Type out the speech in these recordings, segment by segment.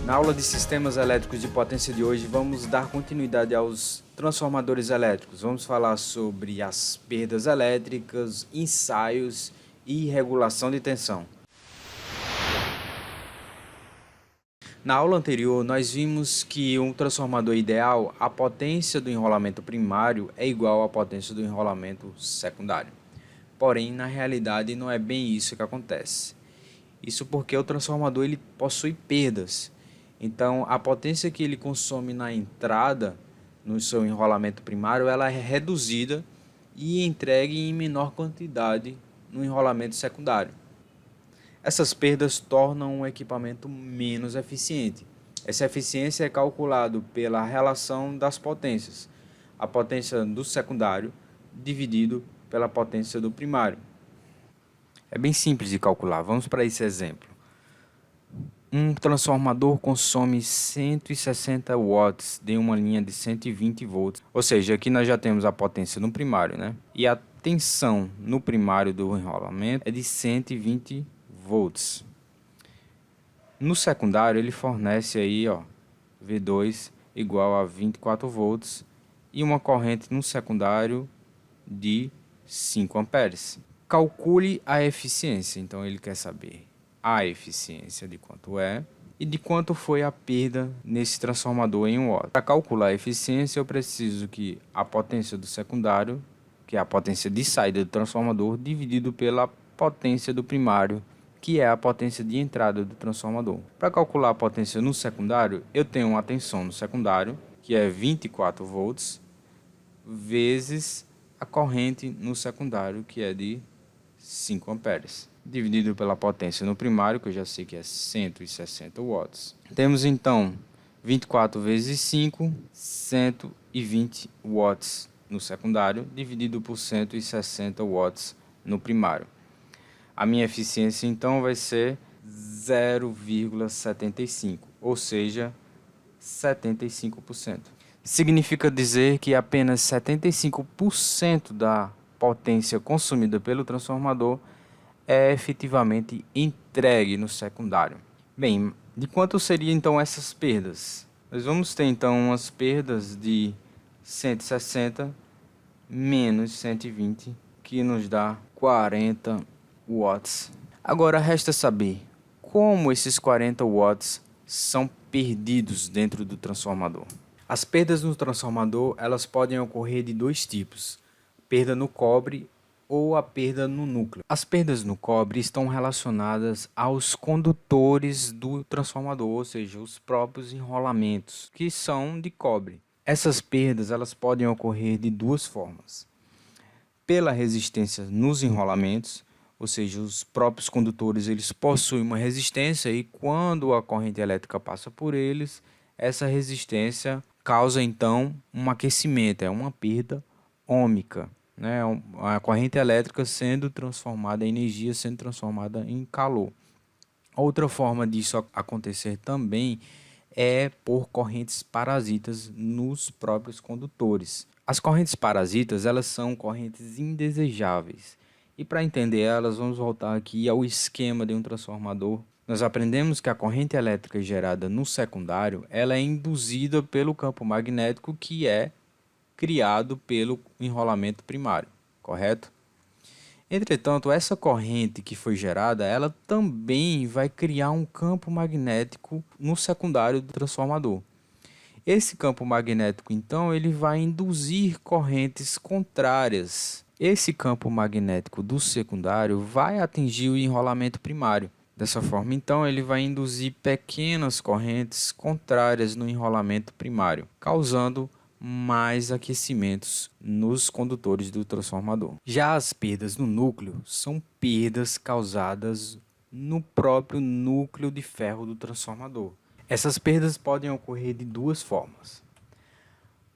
Na aula de sistemas elétricos de potência de hoje, vamos dar continuidade aos transformadores elétricos. Vamos falar sobre as perdas elétricas, ensaios e regulação de tensão. Na aula anterior, nós vimos que um transformador ideal, a potência do enrolamento primário é igual à potência do enrolamento secundário. Porém, na realidade, não é bem isso que acontece. Isso porque o transformador ele possui perdas. Então, a potência que ele consome na entrada, no seu enrolamento primário, ela é reduzida e entregue em menor quantidade no enrolamento secundário. Essas perdas tornam o equipamento menos eficiente. Essa eficiência é calculada pela relação das potências. A potência do secundário dividido pela potência do primário. É bem simples de calcular. Vamos para esse exemplo. Um transformador consome 160 watts de uma linha de 120 volts. Ou seja, aqui nós já temos a potência no primário, né? E a tensão no primário do enrolamento é de 120 volts. No secundário, ele fornece aí, ó, V2 igual a 24 volts e uma corrente no secundário de 5 amperes. Calcule a eficiência. Então, ele quer saber a eficiência de quanto é e de quanto foi a perda nesse transformador em watt. Para calcular a eficiência, eu preciso que a potência do secundário, que é a potência de saída do transformador, dividido pela potência do primário, que é a potência de entrada do transformador. Para calcular a potência no secundário, eu tenho uma tensão no secundário, que é 24 volts, vezes a corrente no secundário, que é de 5 amperes, dividido pela potência no primário, que eu já sei que é 160 watts. Temos então 24 vezes 5, 120 watts no secundário, dividido por 160 watts no primário. A minha eficiência então vai ser 0,75, ou seja, 75%. Significa dizer que apenas 75% da potência consumida pelo transformador é efetivamente entregue no secundário. Bem, de quanto seriam então essas perdas? Nós vamos ter então umas perdas de 160 menos 120, que nos dá 40 watts. Agora resta saber como esses 40 watts são perdidos dentro do transformador. As perdas no transformador, elas podem ocorrer de dois tipos: perda no cobre ou a perda no núcleo. As perdas no cobre estão relacionadas aos condutores do transformador, ou seja, os próprios enrolamentos, que são de cobre. Essas perdas elas podem ocorrer de duas formas: pela resistência nos enrolamentos, ou seja, os próprios condutores eles possuem uma resistência e quando a corrente elétrica passa por eles, essa resistência causa então um aquecimento, é uma perda ôhmica, né? A corrente elétrica sendo transformada em energia, sendo transformada em calor. Outra forma disso acontecer também é por correntes parasitas nos próprios condutores. As correntes parasitas, elas são correntes indesejáveis. E para entender elas, vamos voltar aqui ao esquema de um transformador. Nós aprendemos que a corrente elétrica gerada no secundário, ela é induzida pelo campo magnético que é criado pelo enrolamento primário, correto? Entretanto, essa corrente que foi gerada, ela também vai criar um campo magnético no secundário do transformador. Esse campo magnético, então, ele vai induzir correntes contrárias. Esse campo magnético do secundário vai atingir o enrolamento primário. Dessa forma, então, ele vai induzir pequenas correntes contrárias no enrolamento primário, causando mais aquecimentos nos condutores do transformador. Já as perdas no núcleo são perdas causadas no próprio núcleo de ferro do transformador. Essas perdas podem ocorrer de duas formas.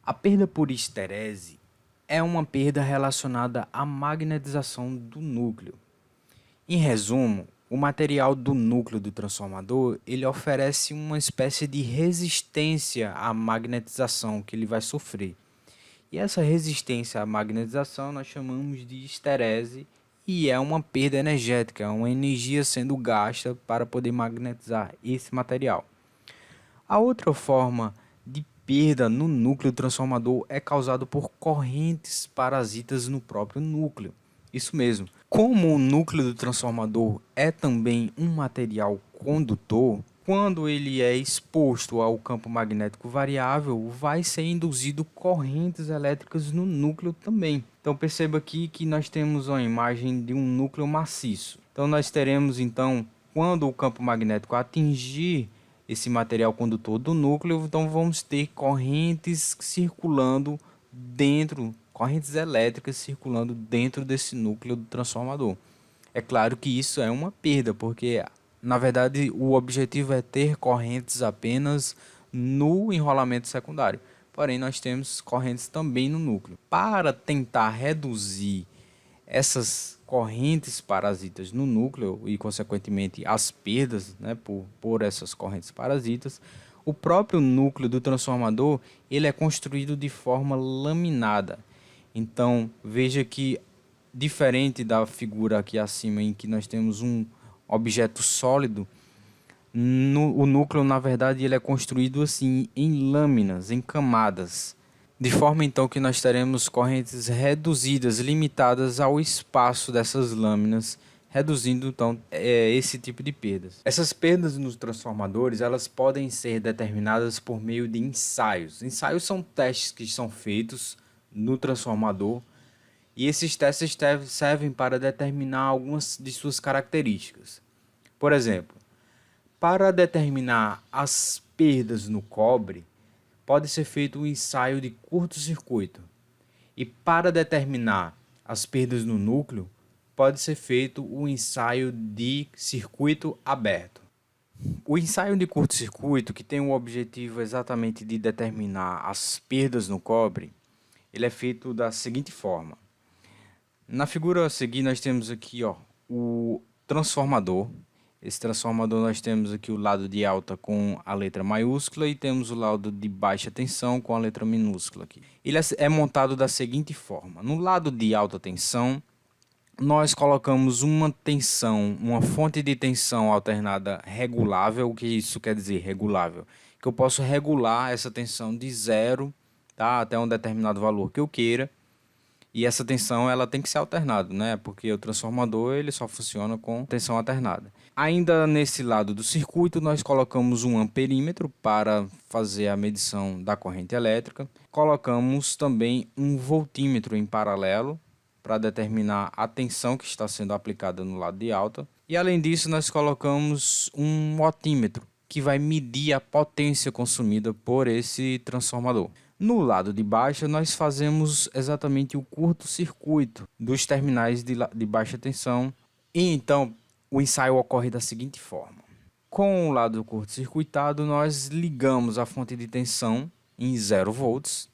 A perda por histerese é uma perda relacionada à magnetização do núcleo. Em resumo, o material do núcleo do transformador ele oferece uma espécie de resistência à magnetização que ele vai sofrer. E essa resistência à magnetização nós chamamos de histerese e é uma perda energética, é uma energia sendo gasta para poder magnetizar esse material. A outra forma de perda no núcleo transformador é causado por correntes parasitas no próprio núcleo. Isso mesmo. Como o núcleo do transformador é também um material condutor, quando ele é exposto ao campo magnético variável, vai ser induzido correntes elétricas no núcleo também. Então perceba aqui que nós temos uma imagem de um núcleo maciço. Então nós teremos quando o campo magnético atingir esse material condutor do núcleo, então vamos ter correntes circulando dentro, correntes elétricas circulando dentro desse núcleo do transformador. É claro que isso é uma perda, porque na verdade o objetivo é ter correntes apenas no enrolamento secundário. Porém, nós temos correntes também no núcleo. Para tentar reduzir essas correntes parasitas no núcleo e, consequentemente, as perdas, né, por essas correntes parasitas, o próprio núcleo do transformador ele é construído de forma laminada. Então, veja que, diferente da figura aqui acima, em que nós temos um objeto sólido, o núcleo, na verdade, ele é construído assim em lâminas, em camadas, de forma então que nós teremos correntes reduzidas, limitadas ao espaço dessas lâminas, reduzindo então esse tipo de perdas. Essas perdas nos transformadores, elas podem ser determinadas por meio de ensaios. Ensaios são testes que são feitos no transformador e esses testes servem para determinar algumas de suas características. Por exemplo, para determinar as perdas no cobre, pode ser feito um ensaio de curto-circuito. E para determinar as perdas no núcleo, pode ser feito um ensaio de circuito aberto. O ensaio de curto-circuito, que tem o objetivo exatamente de determinar as perdas no cobre, ele é feito da seguinte forma. Na figura a seguir, nós temos aqui o transformador. Esse transformador nós temos aqui o lado de alta com a letra maiúscula e temos o lado de baixa tensão com a letra minúscula aqui. Ele é montado da seguinte forma. No lado de alta tensão, nós colocamos uma tensão, uma fonte de tensão alternada regulável. O que isso quer dizer, regulável? Que eu posso regular essa tensão de 0, tá, até um determinado valor que eu queira. E essa tensão ela tem que ser alternada, né? Porque o transformador ele só funciona com tensão alternada. Ainda nesse lado do circuito, nós colocamos um amperímetro para fazer a medição da corrente elétrica. Colocamos também um voltímetro em paralelo para determinar a tensão que está sendo aplicada no lado de alta. E além disso, nós colocamos um otímetro que vai medir a potência consumida por esse transformador. No lado de baixo, nós fazemos exatamente o curto-circuito dos terminais de baixa tensão. E então, o ensaio ocorre da seguinte forma. Com o lado curto-circuitado, nós ligamos a fonte de tensão em 0 volts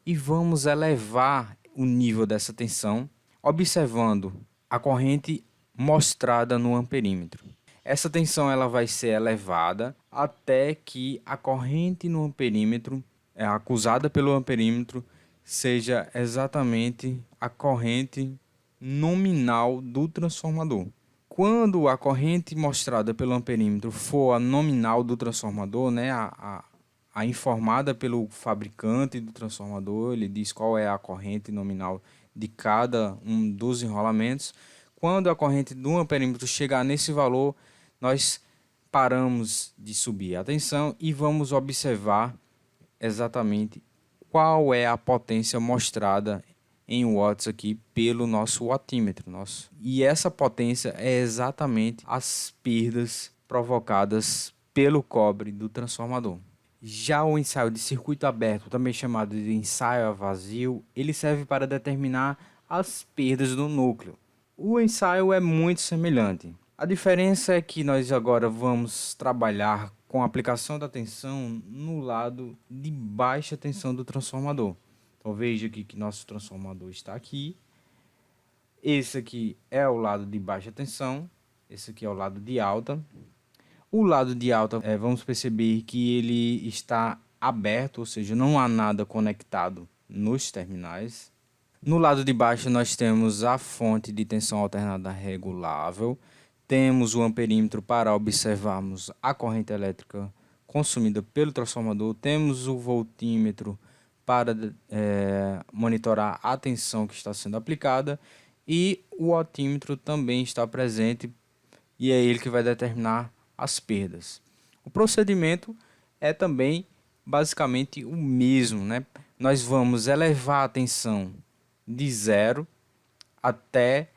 e vamos elevar o nível dessa tensão, observando a corrente mostrada no amperímetro. Essa tensão ela vai ser elevada até que a corrente no amperímetro acusada pelo amperímetro seja exatamente a corrente nominal do transformador. Quando a corrente mostrada pelo amperímetro for a nominal do transformador, né, a informada pelo fabricante do transformador, ele diz qual é a corrente nominal de cada um dos enrolamentos. Quando a corrente do amperímetro chegar nesse valor, nós paramos de subir a tensão e vamos observar exatamente qual é a potência mostrada em watts aqui pelo nosso wattímetro. E essa potência é exatamente as perdas provocadas pelo cobre do transformador. Já o ensaio de circuito aberto, também chamado de ensaio a vazio, ele serve para determinar as perdas do núcleo. O ensaio é muito semelhante. A diferença é que nós agora vamos trabalhar com a aplicação da tensão no lado de baixa tensão do transformador. Então veja aqui que nosso transformador está aqui. Esse aqui é o lado de baixa tensão. Esse aqui é o lado de alta. O lado de alta, vamos perceber que ele está aberto, ou seja, não há nada conectado nos terminais. No lado de baixo nós temos a fonte de tensão alternada regulável. Temos o amperímetro para observarmos a corrente elétrica consumida pelo transformador, temos o voltímetro para monitorar a tensão que está sendo aplicada, e o otímetro também está presente, e é ele que vai determinar as perdas. O procedimento é também basicamente o mesmo, né? Nós vamos elevar a tensão de 0 até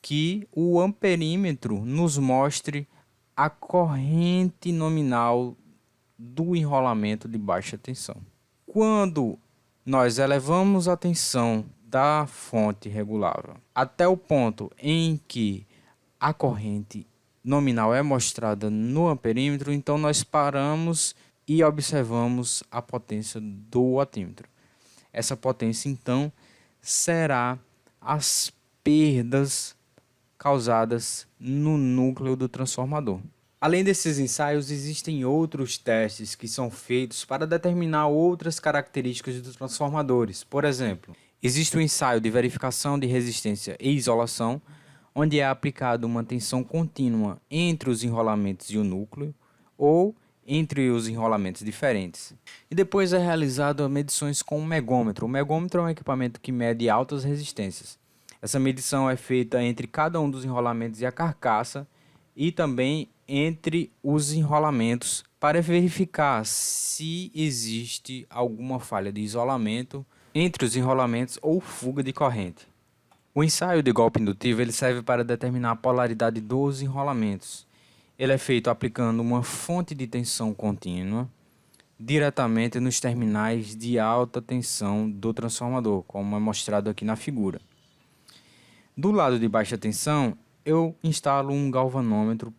que o amperímetro nos mostre a corrente nominal do enrolamento de baixa tensão. Quando nós elevamos a tensão da fonte regulável até o ponto em que a corrente nominal é mostrada no amperímetro, então nós paramos e observamos a potência do watímetro. Essa potência, então, será as perdas causadas no núcleo do transformador. Além desses ensaios, existem outros testes que são feitos para determinar outras características dos transformadores. Por exemplo, existe o ensaio de verificação de resistência e isolação, onde é aplicada uma tensão contínua entre os enrolamentos e o núcleo, ou entre os enrolamentos diferentes. E depois é realizado medições com o megômetro. O megômetro é um equipamento que mede altas resistências. Essa medição é feita entre cada um dos enrolamentos e a carcaça, e também entre os enrolamentos, para verificar se existe alguma falha de isolamento entre os enrolamentos ou fuga de corrente. O ensaio de golpe indutivo ele serve para determinar a polaridade dos enrolamentos. Ele é feito aplicando uma fonte de tensão contínua diretamente nos terminais de alta tensão do transformador, como é mostrado aqui na figura. Do lado de baixa tensão, eu instalo um galvanômetro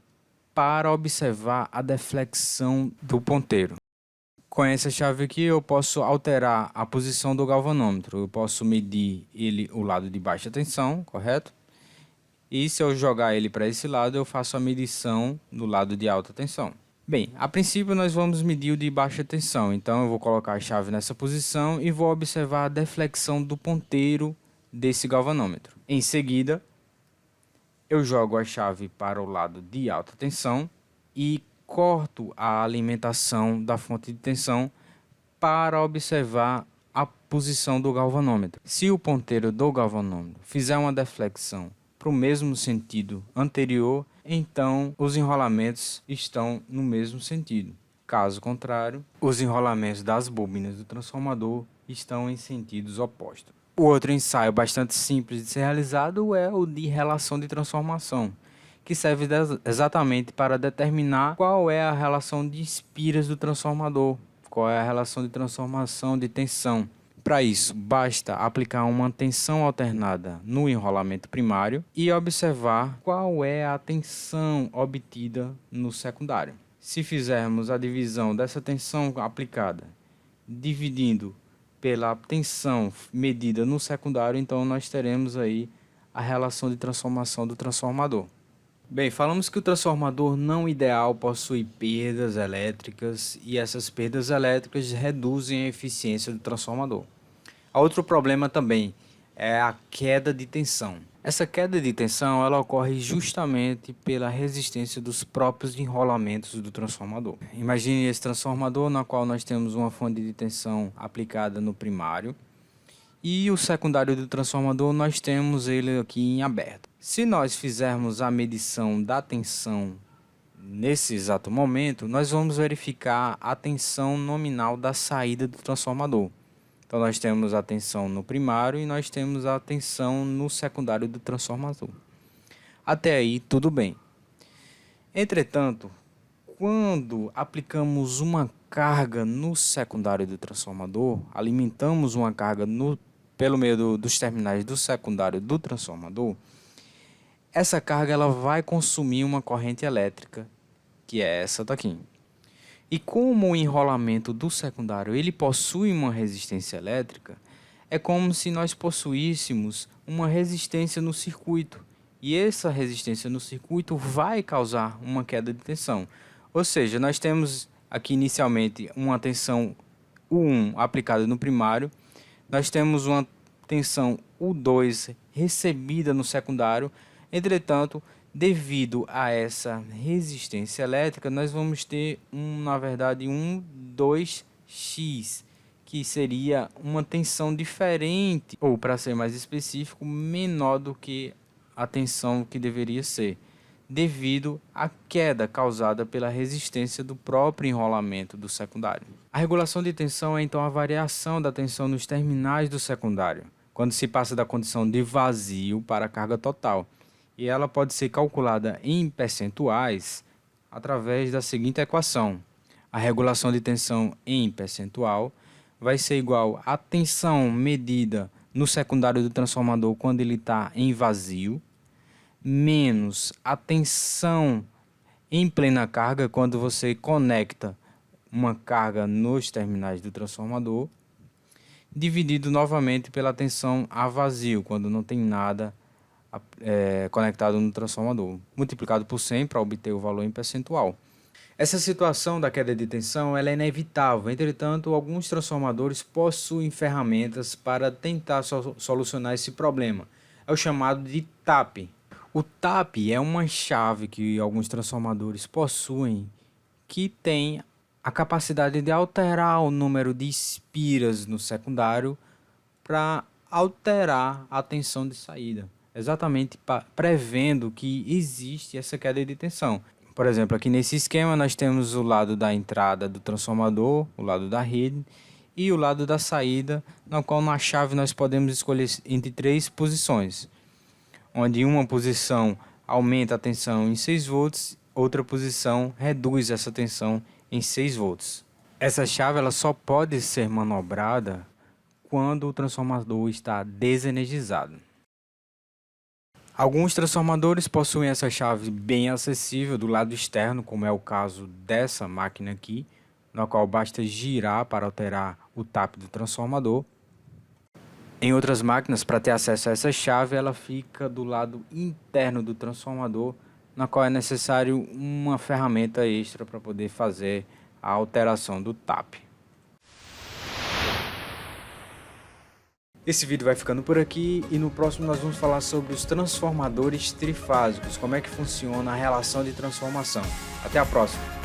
para observar a deflexão do ponteiro. Com essa chave aqui eu posso alterar a posição do galvanômetro. Eu posso medir o lado de baixa tensão, correto? E se eu jogar ele para esse lado, eu faço a medição do lado de alta tensão. Bem, a princípio nós vamos medir o de baixa tensão. Então eu vou colocar a chave nessa posição e vou observar a deflexão do ponteiro desse galvanômetro. Em seguida, eu jogo a chave para o lado de alta tensão e corto a alimentação da fonte de tensão para observar a posição do galvanômetro. Se o ponteiro do galvanômetro fizer uma deflexão para o mesmo sentido anterior, então os enrolamentos estão no mesmo sentido. Caso contrário, os enrolamentos das bobinas do transformador estão em sentidos opostos. O outro ensaio bastante simples de ser realizado é o de relação de transformação, que serve exatamente para determinar qual é a relação de espiras do transformador, qual é a relação de transformação de tensão. Para isso, basta aplicar uma tensão alternada no enrolamento primário e observar qual é a tensão obtida no secundário. Se fizermos a divisão dessa tensão aplicada, dividindo pela tensão medida no secundário, então nós teremos aí a relação de transformação do transformador. Bem, falamos que o transformador não ideal possui perdas elétricas e essas perdas elétricas reduzem a eficiência do transformador. Outro problema também é a queda de tensão. Essa queda de tensão ela ocorre justamente pela resistência dos próprios enrolamentos do transformador. Imagine esse transformador na qual nós temos uma fonte de tensão aplicada no primário e o secundário do transformador nós temos ele aqui em aberto. Se nós fizermos a medição da tensão nesse exato momento, nós vamos verificar a tensão nominal da saída do transformador. Então nós temos a tensão no primário e nós temos a tensão no secundário do transformador. Até aí tudo bem. Entretanto, quando aplicamos uma carga no secundário do transformador, alimentamos uma carga pelo meio dos terminais do secundário do transformador, essa carga ela vai consumir uma corrente elétrica, que é essa daqui. E como o enrolamento do secundário ele possui uma resistência elétrica, é como se nós possuíssemos uma resistência no circuito. E essa resistência no circuito vai causar uma queda de tensão. Ou seja, nós temos aqui inicialmente uma tensão U1 aplicada no primário, nós temos uma tensão U2 recebida no secundário, entretanto, Devido a essa resistência elétrica, nós vamos ter na verdade um 2x, que seria uma tensão diferente, ou para ser mais específico, menor do que a tensão que deveria ser, devido à queda causada pela resistência do próprio enrolamento do secundário. A regulação de tensão é então a variação da tensão nos terminais do secundário, quando se passa da condição de vazio para a carga total, e ela pode ser calculada em percentuais através da seguinte equação: a regulação de tensão em percentual vai ser igual à tensão medida no secundário do transformador quando ele está em vazio, menos a tensão em plena carga quando você conecta uma carga nos terminais do transformador, dividido novamente pela tensão a vazio, quando não tem nada conectado no transformador, multiplicado por 100 para obter o valor em percentual. Essa situação da queda de tensão ela é inevitável, entretanto, alguns transformadores possuem ferramentas para tentar solucionar esse problema. É o chamado de TAP. O TAP é uma chave que alguns transformadores possuem que tem a capacidade de alterar o número de espiras no secundário para alterar a tensão de saída, exatamente prevendo que existe essa queda de tensão. Por exemplo, aqui nesse esquema nós temos o lado da entrada do transformador, o lado da rede e o lado da saída, no qual na chave nós podemos escolher entre 3 posições, onde uma posição aumenta a tensão em 6 volts, outra posição reduz essa tensão em 6 volts. Essa chave ela só pode ser manobrada quando o transformador está desenergizado. Alguns transformadores possuem essa chave bem acessível do lado externo, como é o caso dessa máquina aqui, na qual basta girar para alterar o TAP do transformador. Em outras máquinas, para ter acesso a essa chave, ela fica do lado interno do transformador, na qual é necessário uma ferramenta extra para poder fazer a alteração do TAP. Esse vídeo vai ficando por aqui e no próximo nós vamos falar sobre os transformadores trifásicos, como é que funciona a relação de transformação. Até a próxima!